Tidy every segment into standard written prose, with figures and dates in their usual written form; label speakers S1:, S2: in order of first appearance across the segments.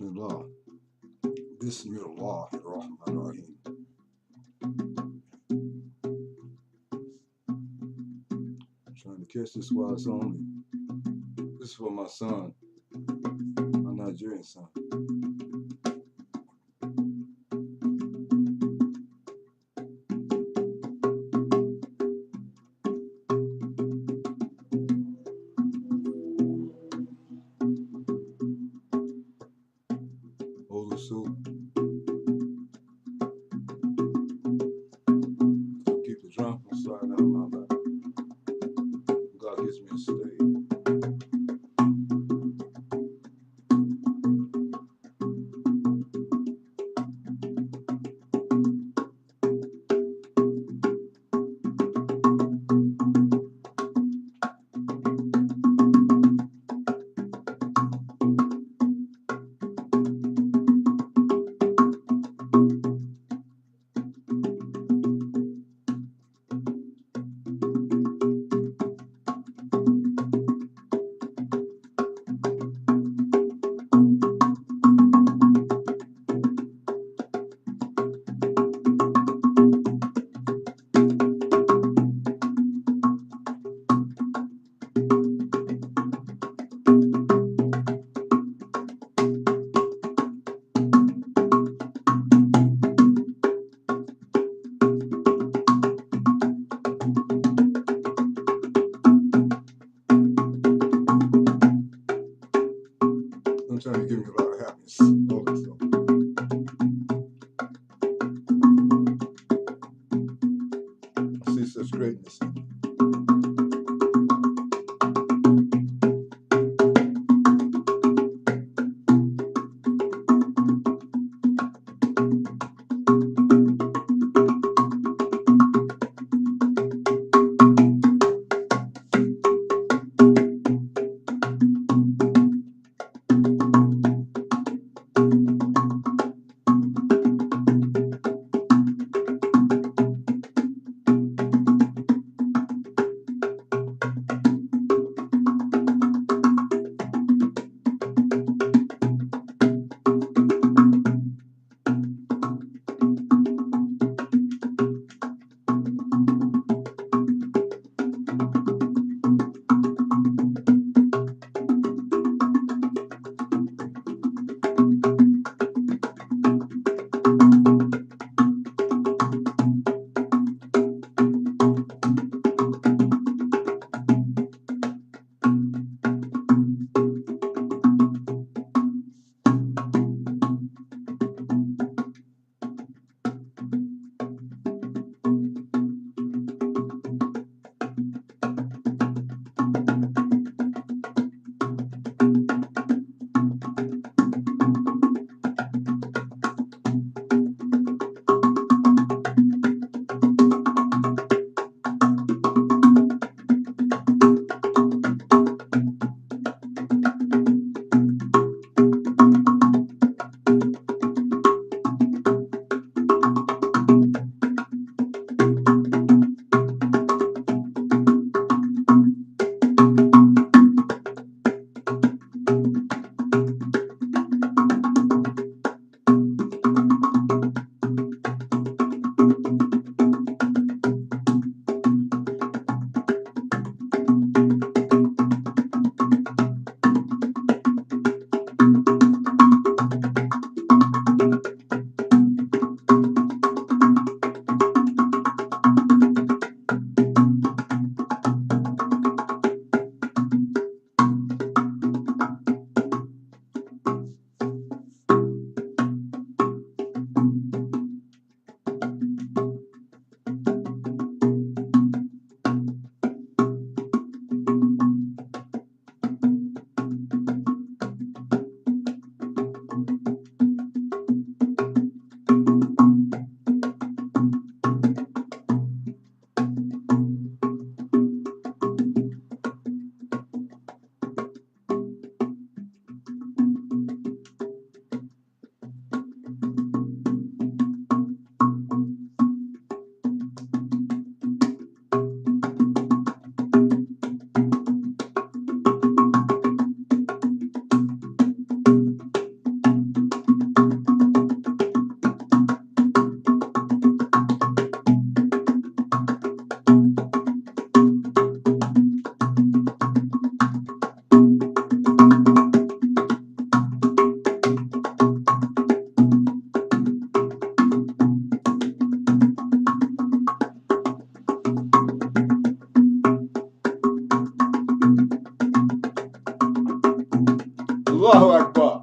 S1: Bismillah. Bismillahirrahmanirrahim. Trying to catch this while it's on me. This is for my son, my Nigerian son. OLUSOLA. Keep the drum from sliding out of my lap. God gives me a stay. I'm trying to give me a lot of happiness. Also. I see such greatness in you. Allahu Akbar.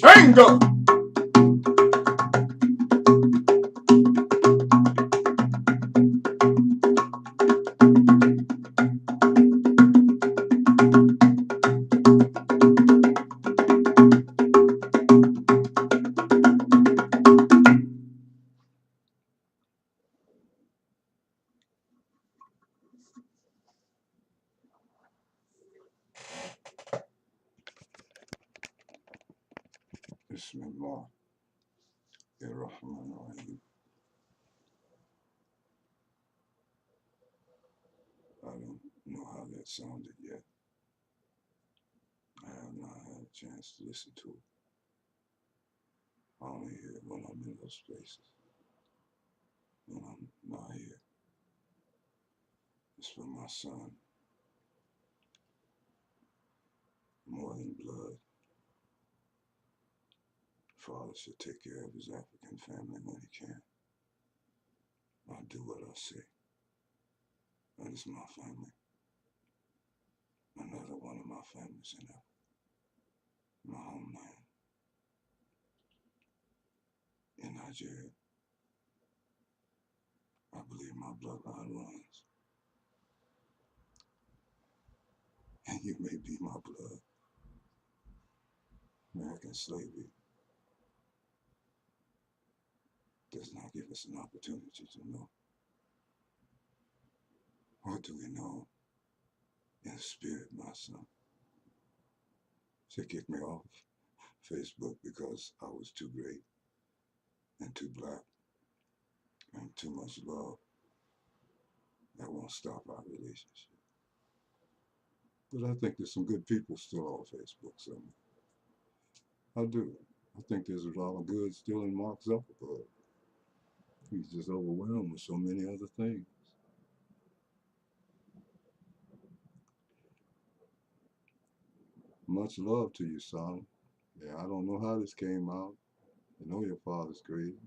S1: Bingo! Bismillah. Ar-Rahman Ar-Rahim. I don't know how that sounded yet. I have not had a chance to listen to it. I only hear it when I'm in those places. When I'm not here. It's for my son. More than blood. Father should take care of his African family when he can. I'll do what I say. That is my family. Another one of my families in Africa. My Nigeria. I believe my bloodline runs, and you may be my blood. American slavery does not give us an opportunity to know. What do we know in the spirit, my son? She kicked me off Facebook because I was too great and too black and too much love. That won't stop our relationship. But I think there's some good people still on Facebook somewhere. I do. I think there's a lot of good still in Mark Zuckerberg. He's just overwhelmed with so many other things. Much love to you, son. Yeah, I don't know how this came out. I know your father's crazy.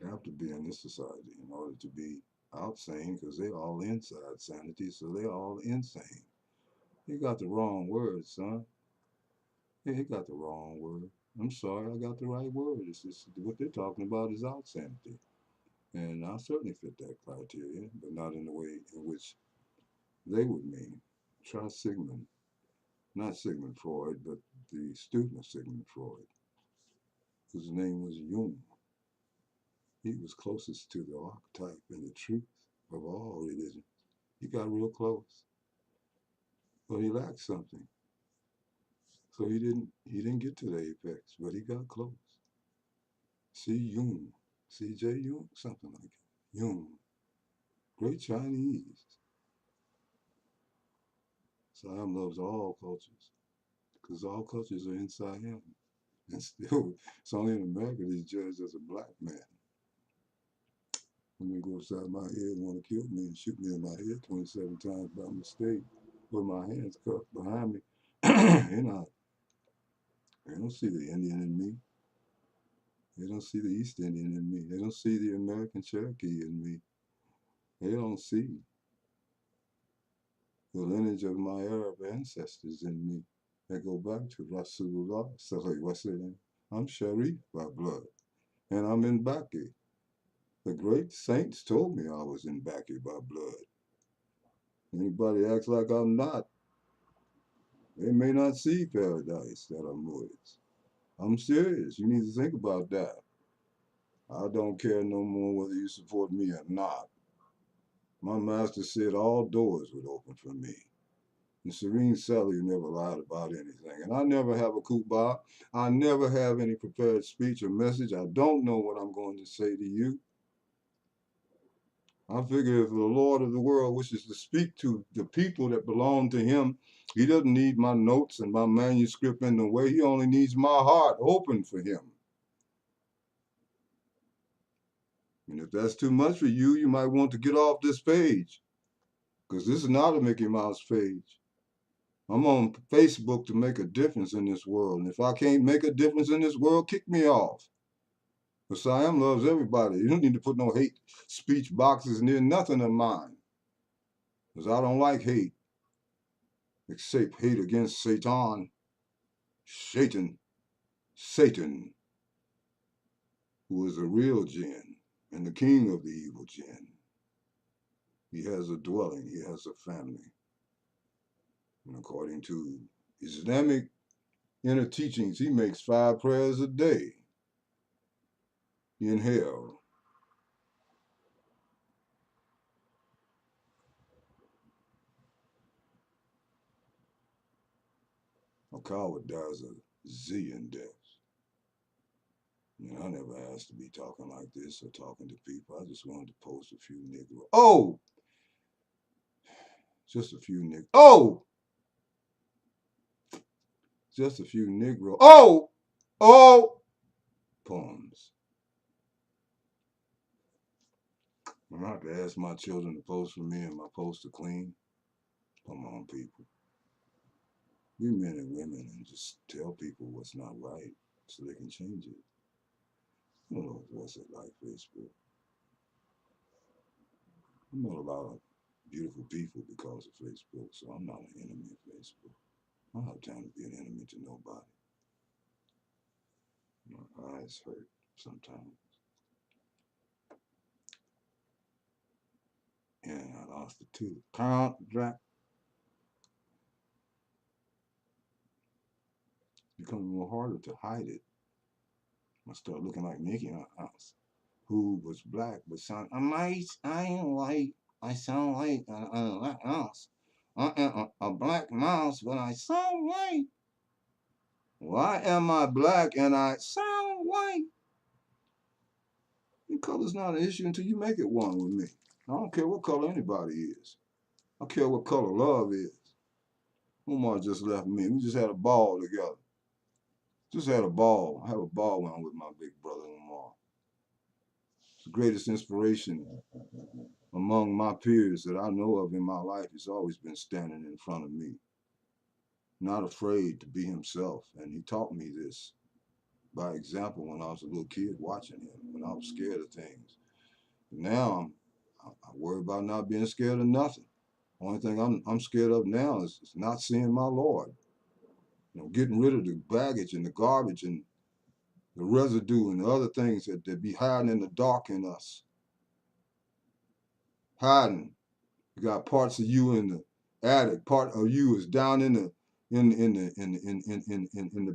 S1: You have to be in this society in order to be outsane because they're all inside sanity, so they're all insane. You got the wrong word, son. Yeah, he got the wrong word. I'm sorry, I got the right word. It's just what they're talking about is outsanity. And I certainly fit that criteria, but not in the way in which they would mean. Try Sigmund, not Sigmund Freud, but the student of Sigmund Freud, whose name was Jung. He was closest to the archetype and the truth of all religions. He got real close, but he lacked something. So he didn't get to the apex, but he got close. See Jung, C.J. Jung, something like it. Jung, great Chinese. Siam loves all cultures because all cultures are inside him. And still, it's only in America that he's judged as a black man. When they go upside my head and want to kill me and shoot me in my head 27 times by mistake with my hands cuffed behind me, you know, they don't see the Indian in me. They don't see the East Indian in me. They don't see the American Cherokee in me. They don't see the lineage of my Arab ancestors in me that go back to Rasulullah. What's their name? I'm Sharif by blood, and I'm in Baki. The great saints told me I was in Baki by blood. Anybody acts like I'm not, they may not see paradise that I'm with. I'm serious. You need to think about that. I don't care no more whether you support me or not. My master said all doors would open for me. And Serene Sally never lied about anything. And I never have a kuba. I never have any prepared speech or message. I don't know what I'm going to say to you. I figure if the Lord of the world wishes to speak to the people that belong to him, he doesn't need my notes and my manuscript in the way. He only needs my heart open for him. And if that's too much for you, you might want to get off this page, because this is not a Mickey Mouse page. I'm on Facebook to make a difference in this world. And if I can't make a difference in this world, kick me off. But SIAM loves everybody. You don't need to put no hate speech boxes near nothing of mine, because I don't like hate, except hate against Satan. Satan, who is a real jinn and the king of the evil jinn. He has a dwelling, he has a family. And according to Islamic inner teachings, he makes 5 prayers a day in hell. A coward dies a zillion deaths. You know, I never asked to be talking like this or talking to people. I just wanted to post a few Negro. Oh! Just a few Negro. Oh! Just a few Negro. Oh! Oh! Poems. I'm not to ask my children to post for me and my post to clean. Come on, people. Be men and women and just tell people what's not right so they can change it. I don't know what's it like Facebook. I met a lot of beautiful people because of Facebook, so I'm not an enemy of Facebook. I don't have time to be an enemy to nobody. My eyes hurt. sometimes. And I lost the tooth. Contract becomes more harder to hide it. I start looking like Mickey Mouse, who was black but sound. I ain't white. I sound like a black mouse. A black mouse, but I sound white. Why am I black and I sound white? Your color's not an issue until you make it one with me. I don't care what color anybody is. I care what color love is. Umar just left me. We just had a ball together. Just had a ball. I have a ball when I'm with my big brother Umar. The greatest inspiration among my peers that I know of in my life has always been standing in front of me, not afraid to be himself. And he taught me this by example when I was a little kid watching him, when I was scared of things. Now I worry about not being scared of nothing. Only thing I'm scared of now is not seeing my Lord. Getting rid of the baggage and the garbage and the residue and the other things that be hiding in the dark in us. Hiding. You got parts of you in the attic. Part of you is down in the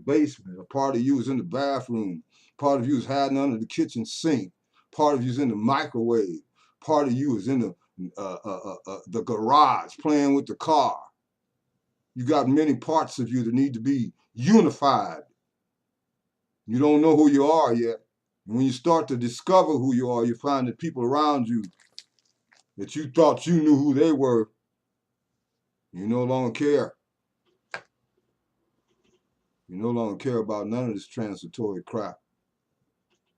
S1: basement. A part of you is in the bathroom. Part of you is hiding under the kitchen sink. Part of you is in the microwave. Part of you is in the garage playing with the car. You got many parts of you that need to be unified. You don't know who you are yet. And when you start to discover who you are, you find that people around you that you thought you knew who they were, you no longer care. You no longer care about none of this transitory crap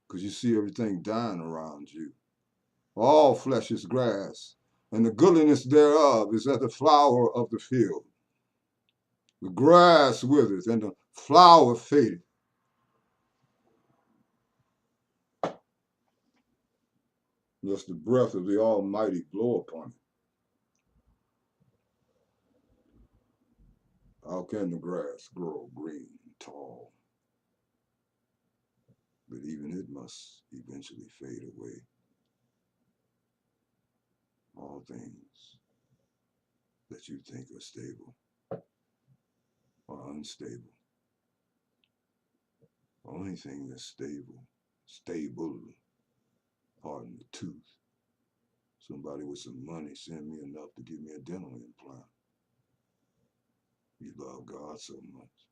S1: because you see everything dying around you. All flesh is grass, and the goodliness thereof is as the flower of the field. The grass withereth, and the flower fadeth. Lest the breath of the Almighty blow upon it. How can the grass grow green and tall? But even it must eventually fade away. All things that you think are stable are unstable. The only thing that's stable, pardon the tooth. Somebody with some money send me enough to give me a dental implant. You love God so much.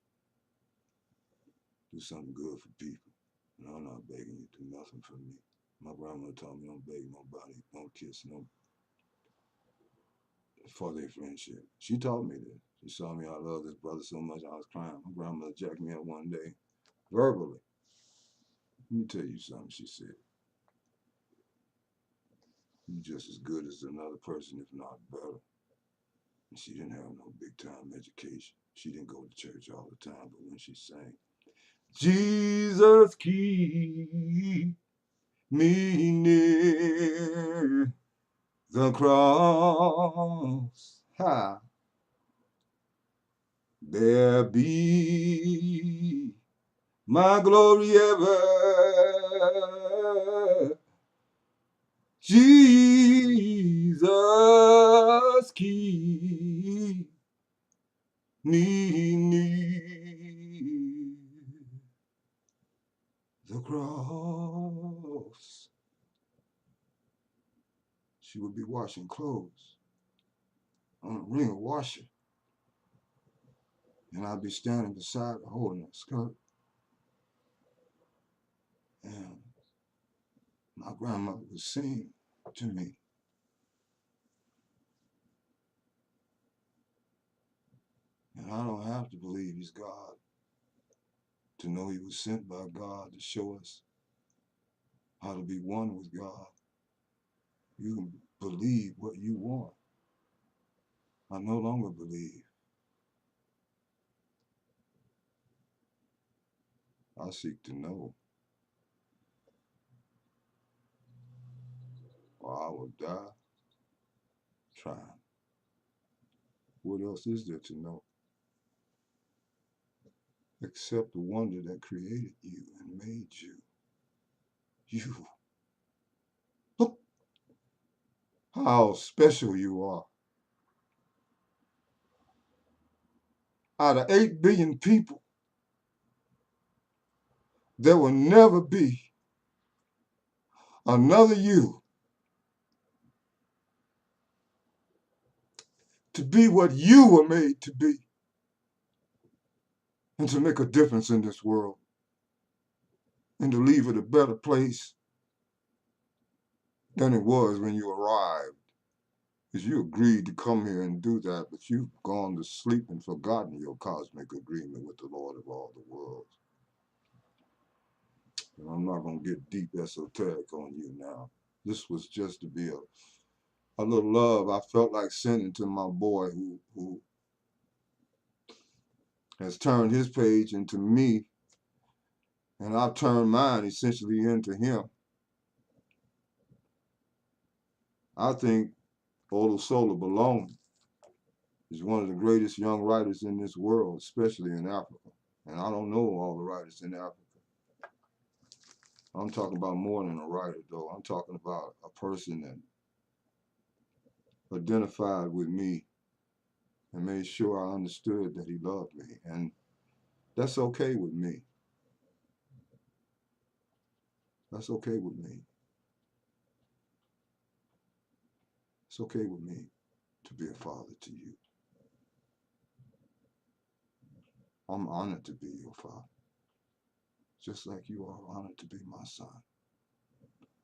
S1: Do something good for people. And I'm not begging you to do nothing for me. My grandmother taught me don't beg nobody, don't kiss no for their friendship. She taught me this. She saw me, I love this brother so much I was crying. My grandmother jacked me up one day, verbally. Let me tell you something, she said. You're just as good as another person, if not better. And she didn't have no big time education. She didn't go to church all the time, but when she sang, Jesus keep me near the cross. Ha. There be my glory ever. Jesus keep me near the cross. She would be washing clothes on a ring washer. And I'd be standing beside her holding her skirt. And my grandmother would sing to me. And I don't have to believe he's God to know he was sent by God to show us how to be one with God. You can believe what you want. I no longer believe. I seek to know, or I will die trying. What else is there to know except the wonder that created you and made you? You. Look how special you are. Out of 8 billion people, there will never be another you to be what you were made to be and to make a difference in this world and to leave it a better place than it was when you arrived. Because you agreed to come here and do that, but you've gone to sleep and forgotten your cosmic agreement with the Lord of all the worlds. And I'm not going to get deep esoteric on you now. This was just to be a little love I felt like sending to my boy who has turned his page into me, and I've turned mine essentially into him. I think OLUSOLA Baloney is one of the greatest young writers in this world, especially in Africa. And I don't know all the writers in Africa. I'm talking about more than a writer, though. I'm talking about a person that identified with me and made sure I understood that he loved me. And that's okay with me. That's okay with me. It's okay with me to be a father to you. I'm honored to be your father, just like you are honored to be my son.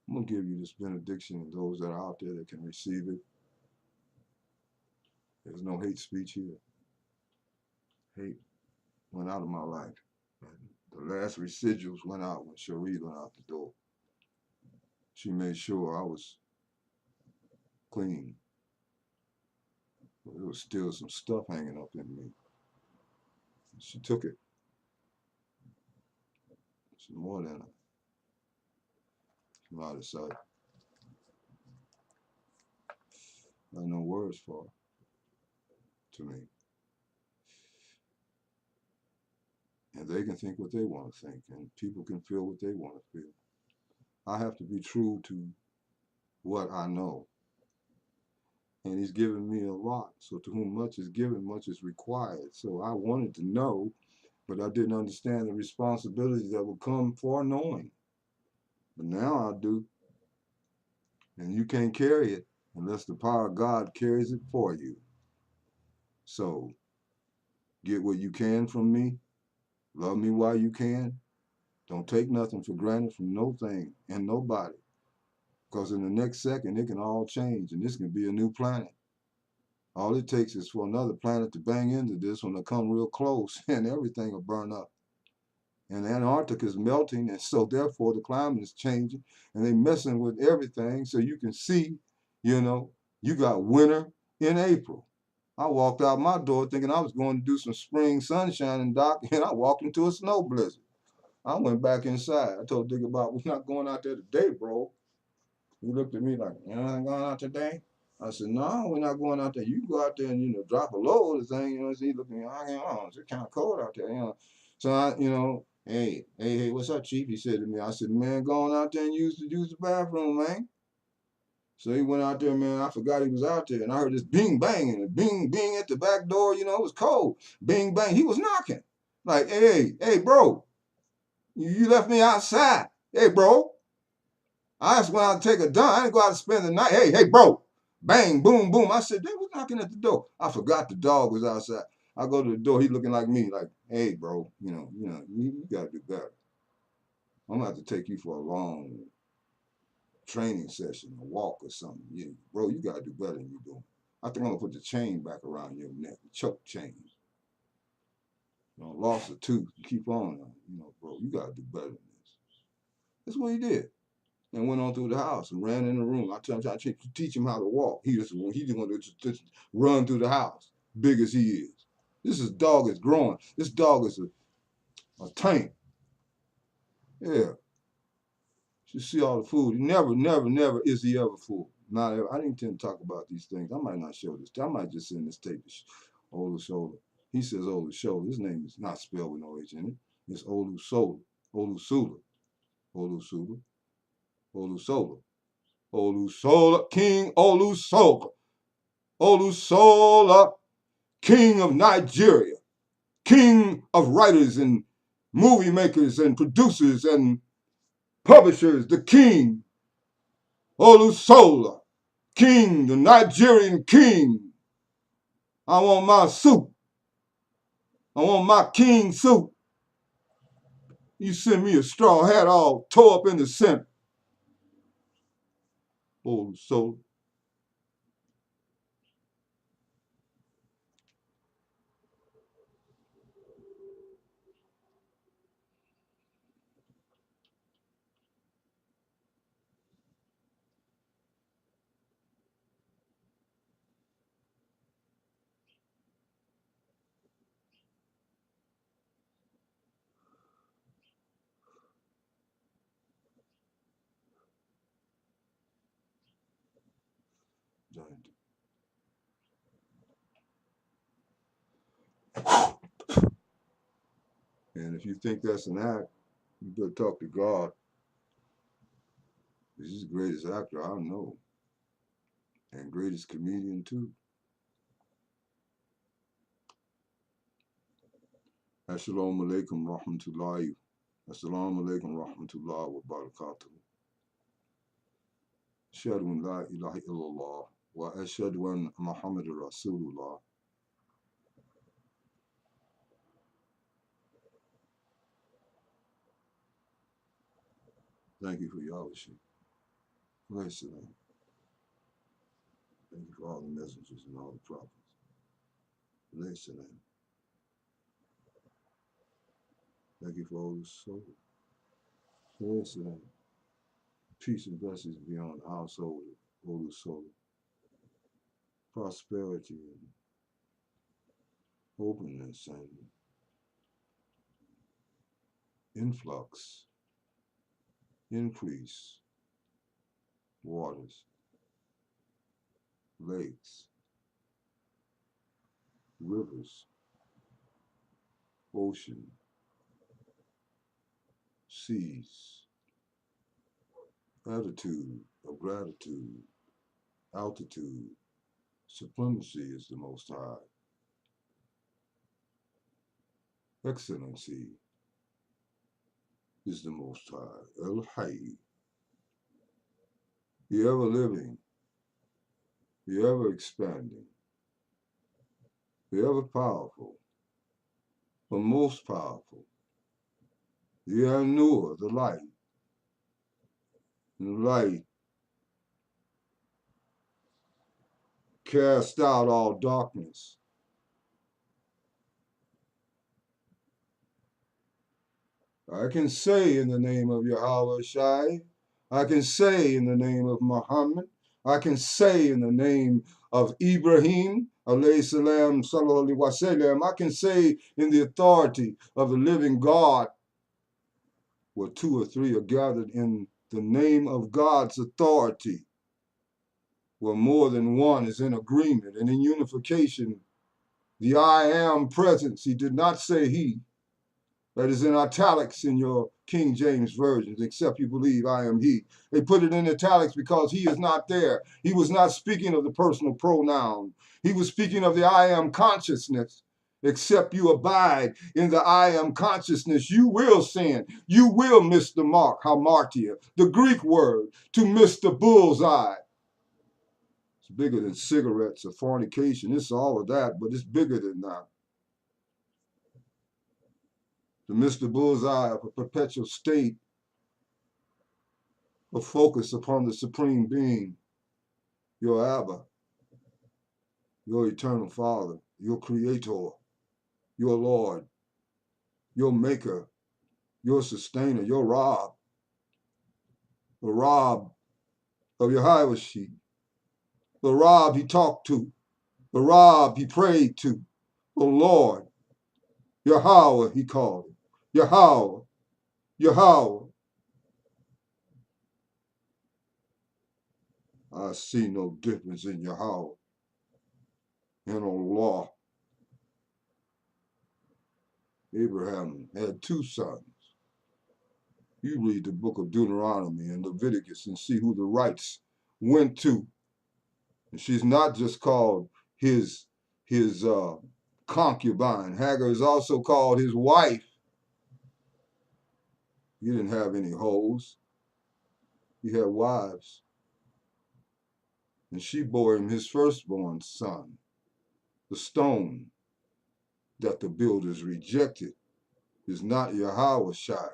S1: I'm going to give you this benediction, and those that are out there that can receive it. There's no hate speech here. Hate went out of my life. And the last residuals went out when Cherie went out the door. She made sure I was clean. But there was still some stuff hanging up in me. She took it. She's more than a out of sight. I have no words for her, to me. And they can think what they want to think, and people can feel what they want to feel. I have to be true to what I know. And he's given me a lot. So to whom much is given, much is required. So I wanted to know, but I didn't understand the responsibilities that would come for knowing. But now I do. And you can't carry it unless the power of God carries it for you. So get what you can from me. Love me while you can. Don't take nothing for granted from no thing and nobody. Because in the next second, it can all change, and this can be a new planet. All it takes is for another planet to bang into this one to come real close, and everything will burn up. And Antarctica is melting, and so therefore the climate is changing, and they messing with everything. So you can see, you got winter in April. I walked out my door thinking I was going to do some spring sunshine and Doc, and I walked into a snow blizzard. I went back inside. I told Dick about, we're not going out there today, bro. He looked at me like, you're not going out today? I said, no, we're not going out there. You can go out there and, drop a load or thing, so he looked at me, it's kind of cold out there, So I, hey, what's up, Chief? He said to me, I said, man, go on out there and use the bathroom, man. So he went out there, man. I forgot he was out there. And I heard this bing bang and bing bing at the back door. It was cold. Bing bang. He was knocking. Like, hey, bro, you left me outside. Hey, bro. I just went out to take a dump. I didn't go out to spend the night. Hey, bro. Bang, boom, boom. I said, they was knocking at the door. I forgot the dog was outside. I go to the door. He looking like me, like, hey, bro, you got to do better. I'm going to have to take you for a long training session, a walk or something. Bro, you got to do better than you doing. I think I'm going to put the chain back around your neck, the choke chain. Lost a tooth. You keep on, bro, you got to do better than this. That's what he did. And went on through the house and ran in the room. I tried to teach him how to walk. He just wanted to just run through the house, big as he is. This dog is growing. This dog is a tank. Yeah. You see all the food. Never is he ever full. Not ever. I didn't intend to talk about these things. I might not show this. I might just send this tape to OLUSOLA. He says OLUSOLA. His name is not spelled with no H in it. It's OLUSOLA. OLUSOLA. OLUSOLA. OLUSOLA. OLUSOLA, King OLUSOLA. OLUSOLA, King of Nigeria. King of writers and movie makers and producers and publishers. The King. OLUSOLA. King, the Nigerian King. I want my suit. I want my king suit. You send me a straw hat all tore up in the center. OLUSOLA. And if you think that's an act, you better talk to God. He's the greatest actor I know. And greatest comedian too. Assalamu alaikum rahmatullahi. Assalamu alaikum rahmatullahi wa barakatuh. Ashhadu an la ilaha illallah wa ashhadu an Muhammad Rasulullah. Thank you for your worship. Praise the Lord. Thank you for all the messengers and all the prophets. Praise the Lord. Thank you for all the souls. Praise the Lord. Peace and blessings beyond our soul, OLUSOLA. Prosperity and openness and influx, increase, waters, lakes, rivers, ocean, seas, attitude of gratitude, altitude, supremacy is the Most High, excellency is the Most High, El Hayy, the ever living, the ever expanding, the ever powerful, the most powerful, the Anur, the light, and the light cast out all darkness. I can say in the name of Yahweh Shai, I can say in the name of Muhammad, I can say in the name of Ibrahim, alayhi salam, sallallahu wa sallam, I can say in the authority of the living God, where two or three are gathered in the name of God's authority, where more than one is in agreement and in unification. The I am presence, he did not say he. That is in italics in your King James versions, except you believe I am he. They put it in italics because he is not there. He was not speaking of the personal pronoun. He was speaking of the I am consciousness. Except you abide in the I am consciousness, you will sin. You will miss the mark, hamartia, the Greek word, to miss the bullseye. It's bigger than cigarettes or fornication. It's all of that, but it's bigger than that. To miss the bullseye of a perpetual state of focus upon the Supreme Being, your Abba, your eternal Father, your Creator, your Lord, your Maker, your Sustainer, your Rob, the Rob of your Hiwashi, the Rob he talked to, the Rob he prayed to, the Lord, Yahweh he called him, Yahweh, Yahweh. I see no difference in Yahweh and Allah. Abraham had two sons. You read the book of Deuteronomy and Leviticus and see who the rights went to. And she's not just called his concubine. Hagar is also called his wife. He didn't have any hoes. He had wives. And she bore him his firstborn son, the stone that the builders rejected is not Yahweh Shai.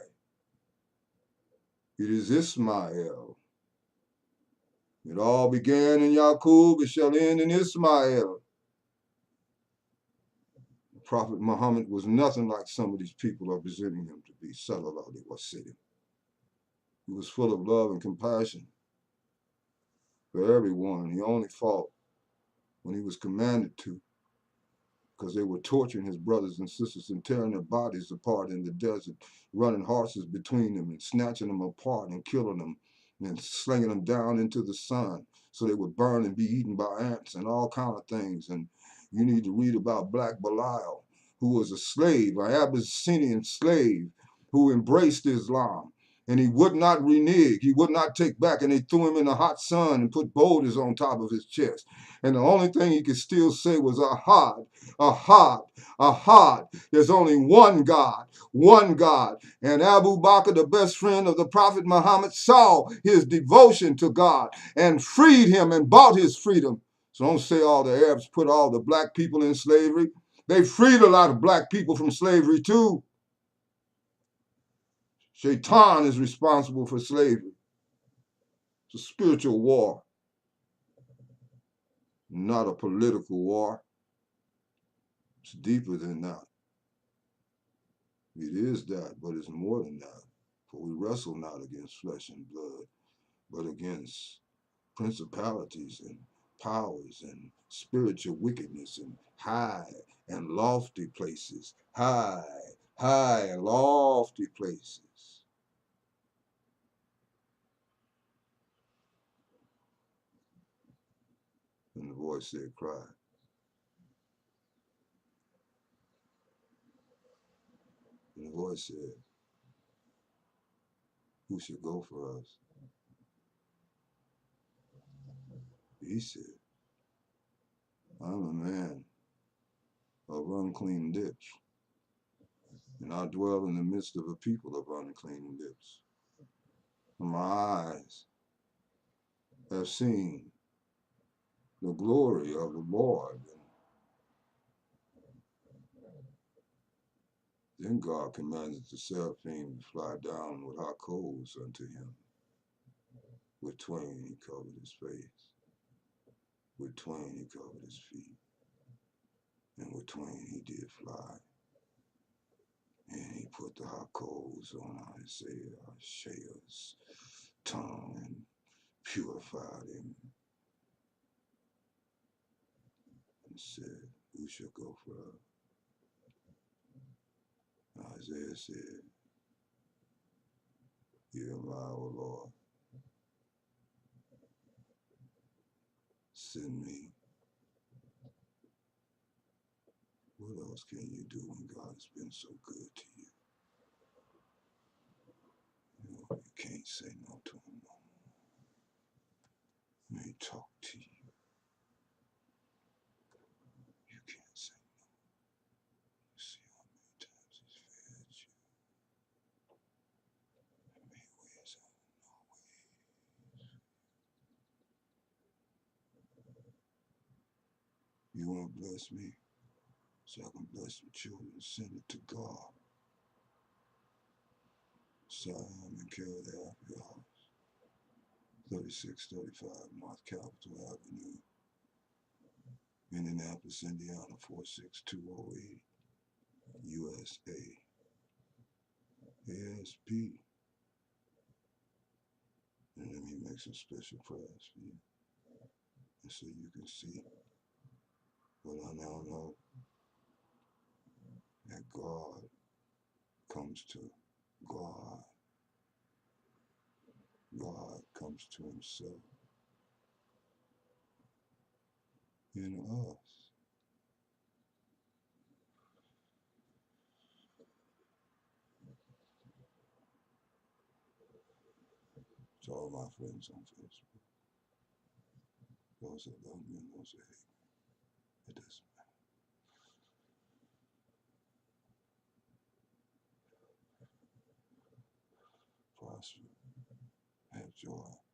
S1: It is Ismael. It all began in Yaqub, it shall end in Ismael. The Prophet Muhammad was nothing like some of these people are presenting him to be. Sallallahu alaihi wasallam. He was full of love and compassion for everyone. He only fought when he was commanded to, because they were torturing his brothers and sisters and tearing their bodies apart in the desert, running horses between them and snatching them apart and killing them and slinging them down into the sun so they would burn and be eaten by ants and all kind of things. And you need to read about Black Belial, who was a slave, an Abyssinian slave who embraced Islam. And he would not renege. He would not take back. And they threw him in the hot sun and put boulders on top of his chest. And the only thing he could still say was, Ahad, Ahad, Ahad. There's only one God, one God. And Abu Bakr, the best friend of the Prophet Muhammad, saw his devotion to God and freed him and bought his freedom. So don't say all the Arabs put all the black people in slavery. They freed a lot of black people from slavery too. Shaitan is responsible for slavery. It's a spiritual war, not a political war. It's deeper than that. It is that, but it's more than that. For we wrestle not against flesh and blood, but against principalities and powers and spiritual wickedness in high and lofty places. High and lofty places. And the voice said, cry. And the voice said, who should go for us? He said, I'm a man of unclean lips, and I dwell in the midst of a people of unclean lips. And my eyes have seen the glory of the Lord. Then God commanded the seraphim to fly down with hot coals unto him. With twain he covered his face, with twain he covered his feet, and with twain he did fly. And he put the hot coals on Isaiah's tongue and purified him, and said, who shall go for us? Isaiah said, here am I, O Lord. Send me. What else can you do when God has been so good to you? You can't say no to him no more. He talk to you. You can't say no. You see how many times he's fed you. He made ways out of no ways. You want to bless me so I can bless the children? Send it to God. SIAM and carry the Happy House. 3635 North Capitol Avenue, Indianapolis, Indiana 46208, USA. ASP. And let me make some special prayers for you. And so you can see what I now know, that God comes to God. God comes to himself in us. to all my friends on Facebook. Those that love me and those that hate me. It doesn't matter. Prosper. Have joy.